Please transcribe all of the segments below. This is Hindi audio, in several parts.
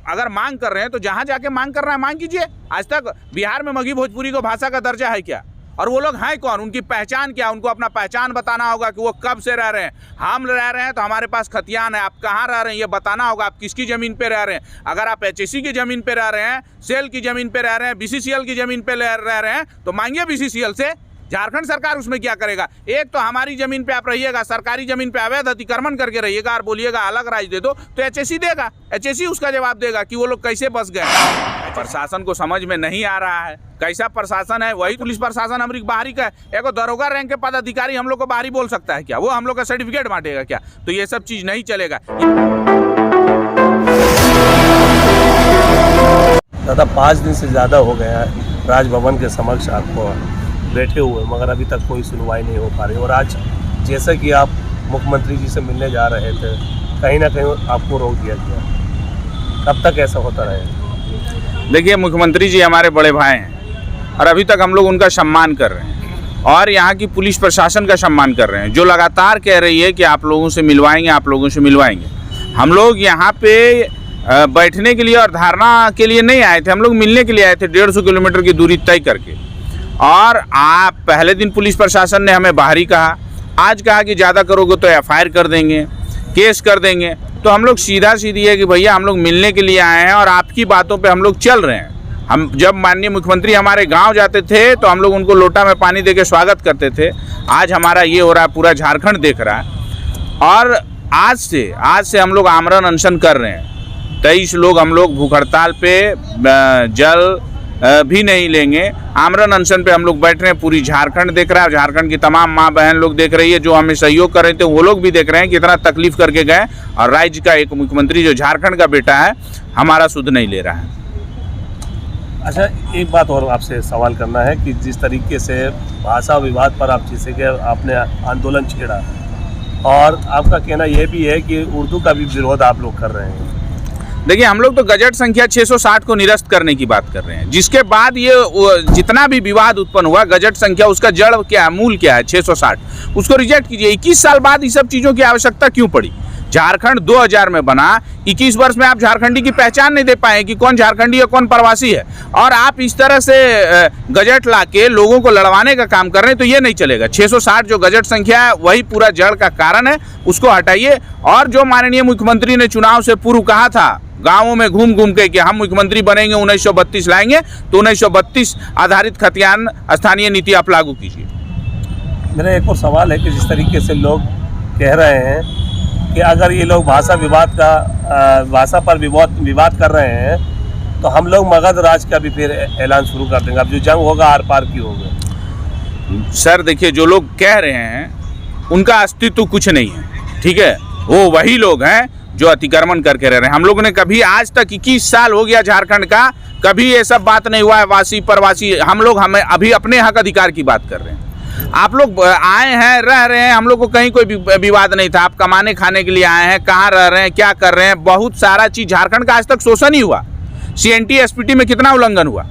अगर मांग कर रहे हैं तो जहां जाके मांग करना है मांग कीजिए। आज तक बिहार में मगही भोजपुरी को भाषा का दर्जा है क्या? और वो लोग हैं कौन, उनकी पहचान क्या? उनको अपना पहचान बताना होगा कि वो कब से रह रहे हैं। हम रह रहे हैं तो हमारे पास खतियान है, आप कहाँ रह रहे हैं ये बताना होगा। आप किसकी ज़मीन पे रह रहे हैं? अगर आप HSC की ज़मीन पे रह रहे हैं, सेल की ज़मीन पे रह रहे हैं, BCCL की ज़मीन पे रह रहे हैं तो मांगिए BCCL से। झारखंड सरकार उसमें क्या करेगा? एक तो हमारी ज़मीन पे आप रहिएगा, सरकारी ज़मीन पे अवैध अतिक्रमण करके रहिएगा और बोलिएगा अलग राज्य दे दो, तो HSC देगा। HSC उसका जवाब देगा कि वो लोग कैसे बस गए। प्रशासन को समझ में नहीं आ रहा है कैसा प्रशासन है। वही पुलिस प्रशासन हमारी बाहरी का है। एक दरोगा रैंक के पदाधिकारी हम लोग को बाहरी बोल सकता है क्या? वो हम लोग का सर्टिफिकेट बांटेगा क्या? तो ये सब चीज़ नहीं चलेगा। दादा 5 दिन से ज़्यादा हो गया है राजभवन के समक्ष आपको बैठे हुए, मगर अभी तक कोई सुनवाई नहीं हो पा रही। और आज जैसा कि आप मुख्यमंत्री जी से मिलने जा रहे थे, कहीं ना कहीं आपको रोक दिया गया। कब तक ऐसा होता रहेगा? देखिए, मुख्यमंत्री जी हमारे बड़े भाई हैं और अभी तक हम लोग उनका सम्मान कर रहे हैं और यहाँ की पुलिस प्रशासन का सम्मान कर रहे हैं, जो लगातार कह रही है कि आप लोगों से मिलवाएंगे, आप लोगों से मिलवाएंगे। हम लोग यहाँ पे बैठने के लिए और धारणा के लिए नहीं आए थे, हम लोग मिलने के लिए आए थे 150 किलोमीटर की दूरी तय करके। और आप पहले दिन पुलिस प्रशासन ने हमें बाहरी कहा, आज कहा कि ज़्यादा करोगे तो FIR कर देंगे, केस कर देंगे। तो हम लोग सीधा सीधी है कि भैया हम लोग मिलने के लिए आए हैं और आपकी बातों पे हम लोग चल रहे हैं। हम जब माननीय मुख्यमंत्री हमारे गांव जाते थे तो हम लोग उनको लोटा में पानी दे के स्वागत करते थे। आज हमारा ये हो रहा है, पूरा झारखंड देख रहा है। और आज से हम लोग आमरण अनशन कर रहे हैं। 23 लोग हम लोग भूख हड़ताल पे जल भी नहीं लेंगे, आमरण अनशन पे हम लोग बैठ रहे हैं। पूरी झारखंड देख रहा है, झारखंड की तमाम माँ बहन लोग देख रही है, जो हमें सहयोग कर रहे थे वो लोग भी देख रहे हैं कितना तकलीफ करके गए। और राज्य का एक मुख्यमंत्री जो झारखंड का बेटा है हमारा सुध नहीं ले रहा है। अच्छा, एक बात और आपसे सवाल करना है कि जिस तरीके से भाषा विवाद पर आप जिसे कि आपने आंदोलन छेड़ा, और आपका कहना यह भी है कि उर्दू का भी विरोध आप लोग कर रहे हैं। देखिए, हम लोग तो गजट संख्या 660 को निरस्त करने की बात कर रहे हैं, जिसके बाद ये जितना भी विवाद उत्पन्न हुआ, गजट संख्या उसका जड़ क्या है, मूल क्या है, 660, उसको रिजेक्ट कीजिए। 21 साल बाद ये सब चीज़ों की आवश्यकता क्यों पड़ी? झारखंड 2000 में बना, 21 वर्ष में आप झारखंडी की पहचान नहीं दे पाए कि कौन झारखंडी है कौन प्रवासी है, और आप इस तरह से गजट ला के लोगों को लड़वाने का काम कर रहे हैं, तो ये नहीं चलेगा। 660 जो गजट संख्या है वही पूरा जड़ का कारण है, उसको हटाइए। और जो माननीय मुख्यमंत्री ने चुनाव से पूर्व कहा था गाँवों में घूम घूम के कि हम मुख्यमंत्री बनेंगे, 1932 लाएंगे, तो 1932 आधारित खतियान स्थानीय नीति आप लागू कीजिए। मेरा एक और सवाल है कि जिस तरीके से लोग कह रहे हैं कि अगर ये लोग भाषा पर विवाद कर रहे हैं तो हम लोग मगध राज का भी फिर ऐलान शुरू कर देंगे। अब जो जंग होगा आर पार की होगा। सर देखिए, जो लोग कह रहे हैं उनका अस्तित्व कुछ नहीं है, ठीक है? वो वही लोग हैं जो अतिक्रमण करके रह रहे हैं। हम लोगों ने कभी आज तक 21 साल हो गया झारखंड का, कभी ये सब बात नहीं हुआ है वासी परवासी। हमें अभी अपने हक अधिकार की बात कर रहे हैं। आप लोग आए हैं, रह रहे हैं, हम लोग को कहीं कोई विवाद नहीं था। आप कमाने खाने के लिए आए हैं, कहाँ रह रहे हैं, क्या कर रहे हैं, बहुत सारा चीज़ झारखंड का आज तक शोषण ही हुआ। CNT SPT में कितना उल्लंघन हुआ,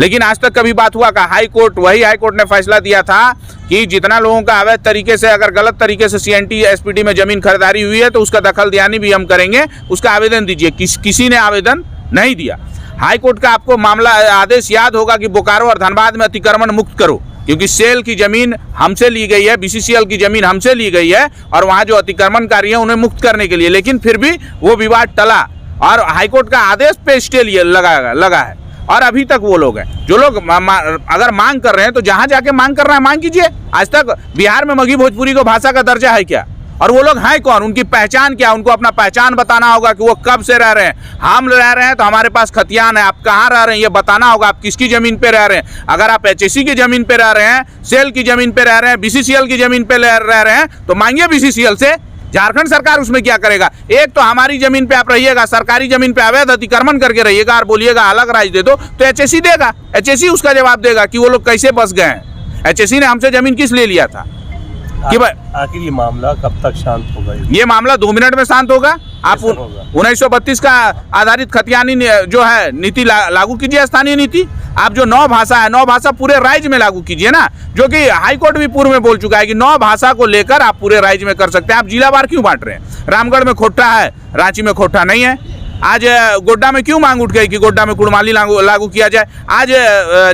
लेकिन आज तक कभी बात हुआ का? हाई कोर्ट ने फैसला दिया था कि जितना लोगों का अवैध तरीके से, अगर गलत तरीके से CNT SPT में ज़मीन खरीदारी हुई है तो उसका दखलंदाजी भी हम करेंगे, उसका आवेदन दीजिए। किसी ने आवेदन नहीं दिया। हाई कोर्ट का आपको मामला आदेश याद होगा कि बोकारो और धनबाद में अतिक्रमण मुक्त करो, क्योंकि सेल की ज़मीन हमसे ली गई है, BCCL की ज़मीन हमसे ली गई है, और वहाँ जो अतिक्रमणकारी हैं उन्हें मुक्त करने के लिए। लेकिन फिर भी वो विवाद टला और हाईकोर्ट का आदेश पे स्टे लगा है। और अभी तक वो लोग हैं जो लोग अगर मांग कर रहे हैं तो जहाँ जाके मांग करना है मांग कीजिए। आज तक बिहार में मगही भोजपुरी को भाषा का दर्जा है क्या? और वो लोग हैं कौन, उनकी पहचान क्या? उनको अपना पहचान बताना होगा कि वो कब से रह रहे हैं। हम रह रहे हैं तो हमारे पास खतियान है, आप कहाँ रह रहे हैं ये बताना होगा। आप किसकी ज़मीन पे रह रहे हैं? अगर आप HSC की ज़मीन पे रह रहे हैं, सेल की ज़मीन पे रह रहे हैं, BCCL की ज़मीन पे रह रहे हैं, तो मांगिए BCCL से। झारखंड सरकार उसमें क्या करेगा? एक तो हमारी ज़मीन पे आप रहिएगा, सरकारी ज़मीन पे अवैध अतिक्रमण करके रहिएगा और बोलिएगा अलग राज्य दे दो, तो HSC देगा। HSC उसका जवाब देगा कि वो लोग कैसे बस गए हैं। HSC ने हमसे ज़मीन किस लिए लिया था? कि आखिर ये मामला कब तक शांत होगा? ये मामला 2 मिनट में शांत होगा। आप 1932 का आधारित खतियानी जो है नीति लागू कीजिए, स्थानीय नीति। आप जो 9 भाषा है, 9 भाषा पूरे राज्य में लागू कीजिए ना, जो कि हाई कोर्ट भी पूर्व में बोल चुका है कि 9 भाषा को लेकर आप पूरे राज्य में कर सकते हैं। आप जिलावार क्यों बांट रहे हैं? रामगढ़ में खोटा है, रांची में खोटा नहीं है। आज गोड्डा में क्यों मांग उठ गई कि गोड्डा में कुड़माली लागू किया जाए? आज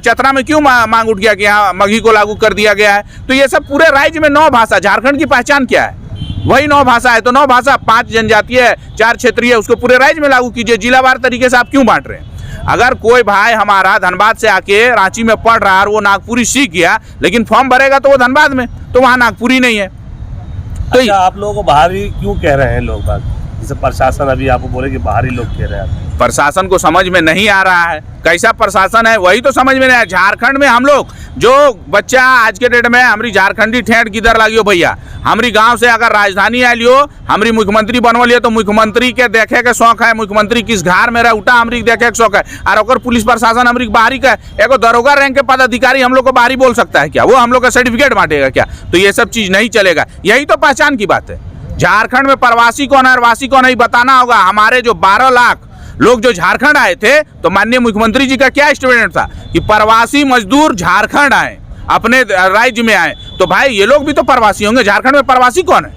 चतरा में क्यों मांग उठ गया कि यहाँ मगही को लागू कर दिया गया है? तो ये सब पूरे राज्य में 9 भाषा, झारखंड की पहचान क्या है? वही 9 भाषा है। तो 9 भाषा, 5 जनजातीय है, 4 क्षेत्रीय, उसको पूरे राज्य में लागू कीजिए। जिलावार तरीके से आप क्यों बांट रहे हैं? अगर कोई भाई हमारा धनबाद से आके रांची में पढ़ रहा है और वो नागपुरी सीख गया, लेकिन फॉर्म भरेगा तो वो धनबाद में, तो वहाँ नागपुरी नहीं है। तो अच्छा, आप लोगों को बाहरी क्यों कह रहे हैं लोग बात? जैसे प्रशासन अभी आपको बोले कि बाहरी लोग कह रहे हैं, प्रशासन को समझ में नहीं आ रहा है कैसा प्रशासन है, वही तो समझ में नहीं आया। झारखंड में हम लोग जो बच्चा आज के डेट में हमारी झारखंडी ठेठ किधर लागियो भैया, हमारी गांव से अगर राजधानी आई लियो, हमारी मुख्यमंत्री बनवलियो तो मुख्यमंत्री के देखे के शौक है, मुख्यमंत्री किस घर में रह उठा हमारी देखे के शौक है। और ओकर पुलिस प्रशासन हमारी बाहरी का एगो दरोगा रैंक के पदाधिकारी हम लोग को बाहरी बोल सकता है क्या? वो हम लोग का सर्टिफिकेट बांटेगा क्या? तो ये सब चीज नहीं चलेगा। यही तो पहचान की बात है। झारखंड में प्रवासी कौन है और वासी कौन है बताना होगा। हमारे जो 12 लाख लोग जो झारखंड आए थे, तो माननीय मुख्यमंत्री जी का क्या स्टेटमेंट था कि प्रवासी मजदूर झारखंड आए, अपने राज्य में आए। तो भाई ये लोग भी तो प्रवासी होंगे। झारखंड में प्रवासी कौन है?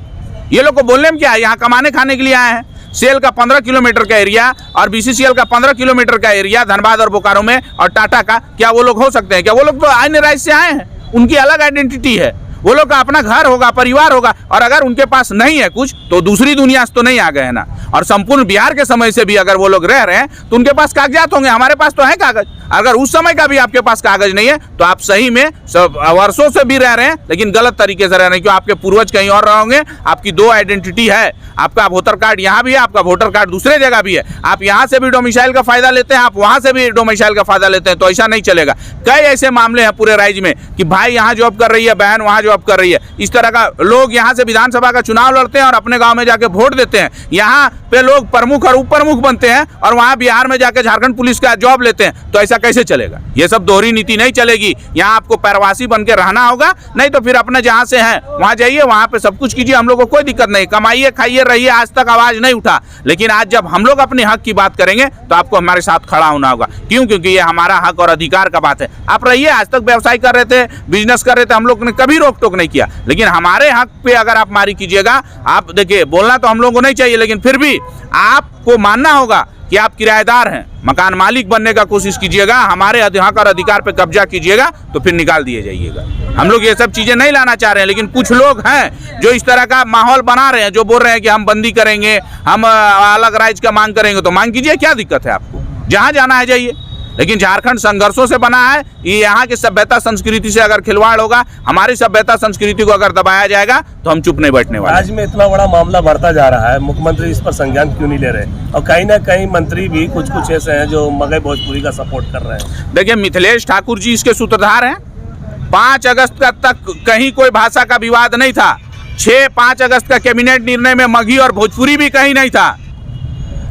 ये लोग को बोलने में क्या है? यहाँ कमाने खाने के लिए आए हैं। सेल का 15 किलोमीटर का एरिया और BCCL का 15 किलोमीटर का एरिया धनबाद और बोकारो में, और टाटा का, क्या वो लोग हो सकते हैं क्या? वो लोग तो अन्य राज्य से आए हैं, उनकी अलग आइडेंटिटी है, वो लोग का अपना घर होगा, परिवार होगा। और अगर उनके पास नहीं है कुछ, तो दूसरी दुनिया से तो नहीं आ गए हैं ना। और संपूर्ण बिहार के समय से भी अगर वो लोग रह रहे हैं तो उनके पास कागजात होंगे, हमारे पास तो है कागज। अगर उस समय का भी आपके पास कागज नहीं है तो आप सही में वर्षों से भी रह रहे हैं, लेकिन गलत तरीके से रह रहे हैं, क्योंकि आपके पूर्वज कहीं और रहे होंगे। आपकी 2 आइडेंटिटी है, आपका वोटर कार्ड यहाँ भी है, आपका वोटर कार्ड दूसरे जगह भी है। आप यहाँ से भी डोमिसाइल का फायदा लेते हैं, आप वहाँ से भी डोमिसाइल का फायदा लेते हैं, तो ऐसा नहीं चलेगा। कई ऐसे मामले हैं पूरे राज्य में कि भाई यहाँ जॉब कर रही है, बहन वहाँ जॉब कर रही है। इस तरह का लोग यहाँ से विधानसभा का चुनाव लड़ते हैं और अपने गाँव में जाके वोट देते हैं। यहाँ पे लोग प्रमुख और उप प्रमुख बनते हैं और वहाँ बिहार में जाके झारखंड पुलिस का जॉब लेते हैं। तो ऐसा कैसे चलेगा? ये सब दोहरी नीति नहीं चलेगी। यहाँ आपको प्रवासी बन के रहना होगा, नहीं तो फिर अपने जहाँ से हैं वहाँ जाइए, वहाँ पे सब कुछ कीजिए। हम लोग को कोई दिक्कत नहीं, कमाइए, खाइए, रहिए। आज तक आवाज नहीं उठा, लेकिन आज जब हम लोग अपने हक की बात करेंगे तो आपको हमारे साथ खड़ा होना होगा। क्यों? क्योंकि ये हमारा हक और अधिकार का बात है। आप रहिए, आज तक व्यवसाय कर रहे थे, बिजनेस कर रहे थे, हम लोग ने कभी रोक टोक नहीं किया, लेकिन हमारे हक पे अगर आप मारी कीजिएगा, आप देखिए बोलना तो हम लोगों को नहीं चाहिए, लेकिन फिर भी आपको मानना होगा कि आप किराएदार हैं। मकान मालिक बनने का कोशिश कीजिएगा, हमारे हक और अधिकार पे कब्जा कीजिएगा तो फिर निकाल दिए जाइएगा। हम लोग ये सब चीजें नहीं लाना चाह रहे हैं, लेकिन कुछ लोग हैं जो इस तरह का माहौल बना रहे हैं, जो बोल रहे हैं कि हम बंदी करेंगे, हम अलग राज्य का मांग करेंगे। तो मांग कीजिए, क्या दिक्कत है आपको? जहां जाना है जाइए। लेकिन झारखंड संघर्षों से बना है। ये यहाँ की सभ्यता संस्कृति से अगर खिलवाड़ होगा, हमारी सभ्यता संस्कृति को अगर दबाया जाएगा, तो हम चुप नहीं बैठने वाले। राज्य में इतना बड़ा मामला बढ़ता जा रहा है, मुख्यमंत्री इस पर संज्ञान क्यों नहीं ले रहे? और कहीं ना कहीं मंत्री भी कुछ ऐसे हैं जो मगही भोजपुरी का सपोर्ट कर रहे हैं। देखिए, मिथिलेश ठाकुर जी इसके सूत्रधार हैं। 5 अगस्त का तक कहीं कोई भाषा का विवाद नहीं था। 5 अगस्त का कैबिनेट निर्णय में मगही और भोजपुरी भी कहीं नहीं था,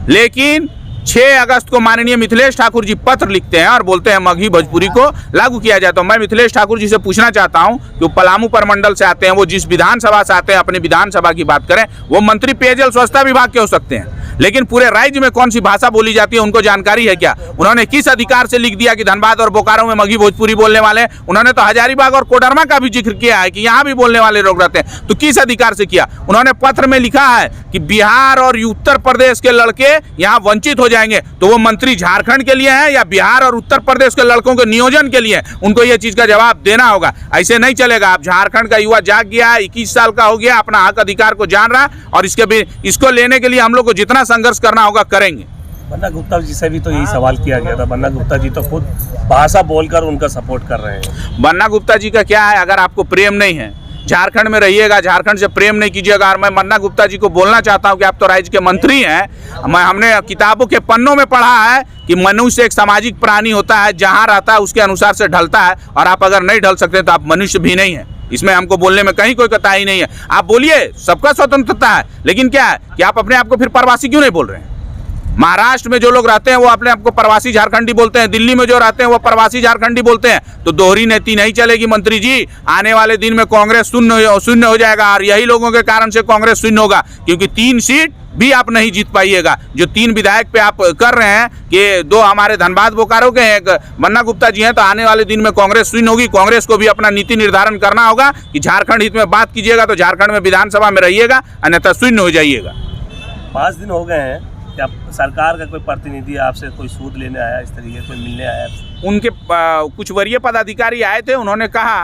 लेकिन 6 अगस्त को माननीय मिथिलेश ठाकुर जी पत्र लिखते हैं और बोलते हैं मगही भोजपुरी को लागू किया जाए। तो मैं मिथिलेश ठाकुर जी से पूछना चाहता हूं कि वो पलामू प्रमंडल से आते हैं, वो जिस विधानसभा से आते हैं, अपनी विधानसभा की बात करें। वो मंत्री पेयजल स्वच्छता विभाग के हो सकते हैं, लेकिन पूरे राज्य में कौन सी भाषा बोली जाती है उनको जानकारी है क्या? उन्होंने किस अधिकार से लिख दिया कि धनबाद और बोकारो में मगही भोजपुरी बोलने वाले हैं? उन्होंने तो हजारीबाग और कोडरमा का भी जिक्र किया है कि यहाँ भी बोलने वाले लोग रहते हैं। तो किस अधिकार से किया? उन्होंने पत्र में लिखा है कि बिहार और उत्तर प्रदेश के लड़के यहाँ वंचित हो जाएंगे। तो वो मंत्री झारखंड के लिए हैं या बिहार और उत्तर प्रदेश के लड़कों के नियोजन के लिए? उनको ये चीज का जवाब देना होगा। ऐसे नहीं चलेगा। आप झारखंड का युवा जाग गया है, 21 साल का हो गया, अपना हक अधिकार को जान रहा है, और इसको लेने के लिए हम लोग को जितना संघर्ष करना होगा करेंगे। बन्ना गुप्ता जी से भी तो यही सवाल किया गया था। बन्ना गुप्ता जी तो खुद भाषा बोलकर उनका सपोर्ट कर रहे हैं। बन्ना गुप्ता जी का क्या है? अगर आपको प्रेम नहीं है, झारखंड में रहिएगा, झारखंड से प्रेम नहीं कीजिएगा। और मैं बन्ना गुप्ता जी को बोलना चाहता हूं कि आप तो राज्य के मंत्री हैं। हमने किताबों के पन्नों में पढ़ा है कि मनुष्य एक सामाजिक प्राणी होता है, जहां रहता है उसके अनुसार से ढलता है, और आप अगर नहीं ढल सकते तो आप मनुष्य भी नहीं है। इसमें हमको बोलने में कहीं कोई कताई नहीं है। आप बोलिए, सबका स्वतंत्रता है, लेकिन क्या है कि आप अपने आप को फिर प्रवासी क्यों नहीं बोल रहे हैं? महाराष्ट्र में जो लोग रहते हैं वो अपने आप को प्रवासी झारखंडी बोलते हैं, दिल्ली में जो रहते हैं वो प्रवासी झारखंडी बोलते हैं। तो दोहरी नीति नहीं चलेगी मंत्री जी। आने वाले दिन में कांग्रेस शून्य हो जाएगा, और यही लोगों के कारण से कांग्रेस शून्य होगा, क्योंकि 3 सीट भी आप नहीं जीत पाइएगा। जो 3 विधायक पे आप कर रहे हैं कि 2 हमारे धनबाद बोकारो के हैं, एक बन्ना गुप्ता जी हैं, तो आने वाले दिन में कांग्रेस शून्य होगी। कांग्रेस को भी अपना नीति निर्धारण करना होगा कि झारखंड हित में बात कीजिएगा तो झारखंड में विधानसभा में रहिएगा, अन्यथा शून्य हो जाइएगा। 5 दिन हो गए हैं क्या सरकार का कोई प्रतिनिधि आपसे कोई सूद लेने आया, इस तरीके से मिलने आया? उनके कुछ वरीय पदाधिकारी आए थे, उन्होंने कहा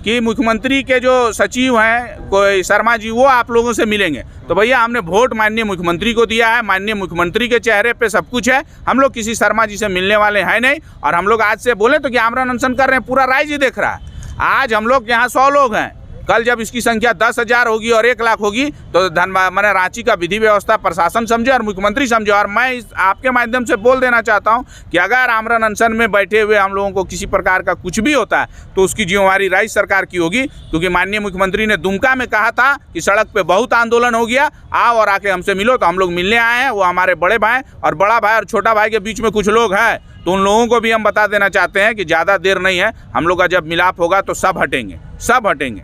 कि मुख्यमंत्री के जो सचिव हैं कोई शर्मा जी, वो आप लोगों से मिलेंगे। तो भैया हमने वोट माननीय मुख्यमंत्री को दिया है, माननीय मुख्यमंत्री के चेहरे पे सब कुछ है, हम लोग किसी शर्मा जी से मिलने वाले हैं नहीं। और हम लोग आज से बोले तो कि आमरण अनशन कर रहे हैं, पूरा राज्य ही देख रहा है। आज हम लोग यहाँ 100 लोग हैं, कल जब इसकी संख्या 10,000 होगी और 1 लाख होगी तो मैंने रांची का विधि व्यवस्था प्रशासन समझे और मुख्यमंत्री समझे। और मैं आपके माध्यम से बोल देना चाहता हूं कि अगर आमरण अनशन में बैठे हुए हम लोगों को किसी प्रकार का कुछ भी होता है तो उसकी जिम्मेवारी राज्य सरकार की होगी, क्योंकि माननीय मुख्यमंत्री ने दुमका में कहा था कि सड़क पे बहुत आंदोलन हो गया, आओ और आके हमसे मिलो। तो हम लोग मिलने आए हैं। वो हमारे बड़े भाई और बड़ा भाई और छोटा भाई के बीच में कुछ लोग हैं, तो उन लोगों को भी हम बता देना चाहते हैं कि ज़्यादा देर नहीं है, हम लोग का जब मिलाप होगा तो सब हटेंगे, सब हटेंगे।